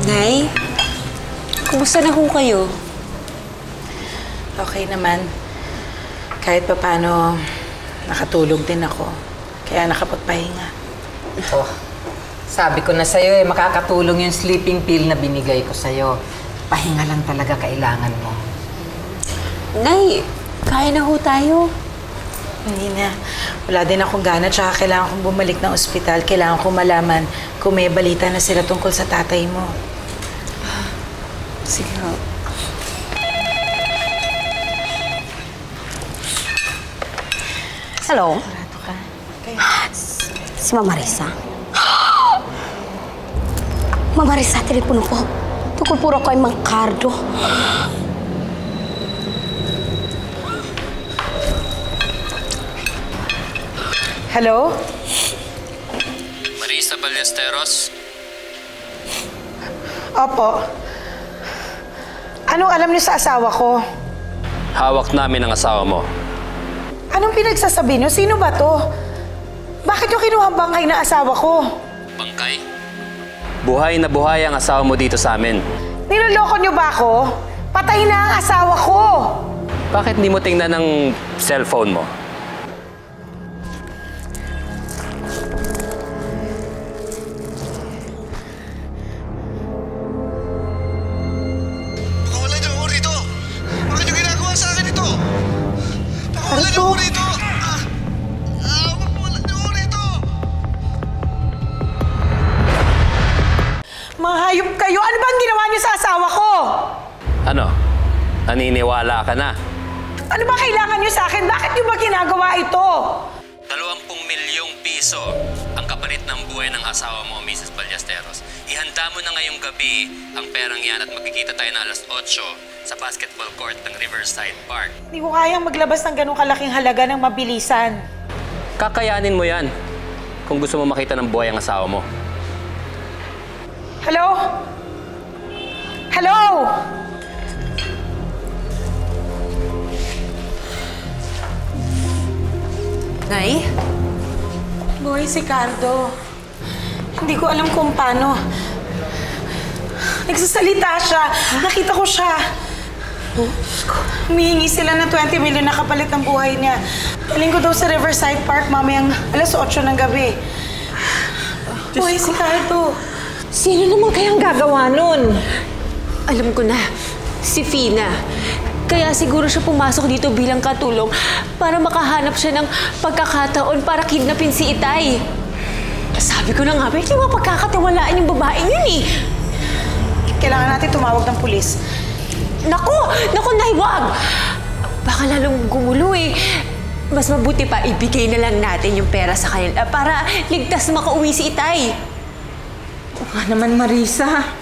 Nay, kumusta na ho kayo? Okay naman. Kahit pa paano, nakatulog din ako. Kaya nakapagpahinga. Oh, sabi ko na sa'yo makakatulong yung sleeping pill na binigay ko sa'yo. Pahinga lang talaga kailangan mo. Nay, kaya na ho tayo. Hindi na. Wala din akong gana, tsaka kailangan kong bumalik ng ospital. Kailangan kong malaman kung may balita na sila tungkol sa tatay mo. Sige ho. Hello? Rato ka. Si Mama Risa. Mama Risa, telepono po. Tungkol puro kay Mang Cardo. Hello? Marisa Ballesteros? Opo. Anong alam niyo sa asawa ko? Hawak namin ang asawa mo. Anong pinagsasabi niyo? Sino ba to? Bakit yung kinuha ang bangkay ng asawa ko? Bangkay? Buhay na buhay ang asawa mo dito sa amin. Niloloko niyo ba ako? Patay na ang asawa ko! Bakit hindi mo tingnan ng cellphone mo? Pakawalan niyo ako rito! Bakit niyo ginagawa sa akin ito? Pakawalan niyo ako rito! Pakawalan niyo ako rito! Mga hayop kayo! Ano ba ang ginawa niyo sa asawa ko? Ano? Naniniwala ka na? Ano ba kailangan niyo sa akin? Bakit niyo ba ginagawa ito? 20 milyong piso ang kapalit ng buhay ng asawa mo, Mrs. Ballesteros. Ihanda mo na ngayong gabi ang perang yan at magkikita tayo na alas 8 sa basketball court ng Riverside Park. Hindi ko kayang maglabas ng ganong kalaking halaga ng mabilisan. Kakayanin mo yan kung gusto mo makita ng buhay ang asawa mo. Hello? Hello? Nay? Boy, si Cardo. Hindi ko alam kung paano. Nagsasalita siya. Nakita ko siya. Humihingi sila ng 20 million na kapalit ng buhay niya. Galing ko daw sa Riverside Park mamayang alas 8 ng gabi. Boy, si Cardo. Sino naman kayang gagawa nun? Alam ko na, si Fina. Kaya siguro siya pumasok dito bilang katulong para makahanap siya ng pagkakataon para kidnapin si Itay. Sabi ko na nga, hindi mo pagkakatiwalaan yung babaeng yun eh. Kailangan natin tumawag ng pulis. Naku! Naku, Nay, wag! Baka lalong gumulo eh. Mas mabuti pa, ibigay na lang natin yung pera sa kanila para ligtas makauwi si Itay. Oo nga naman, Marisa.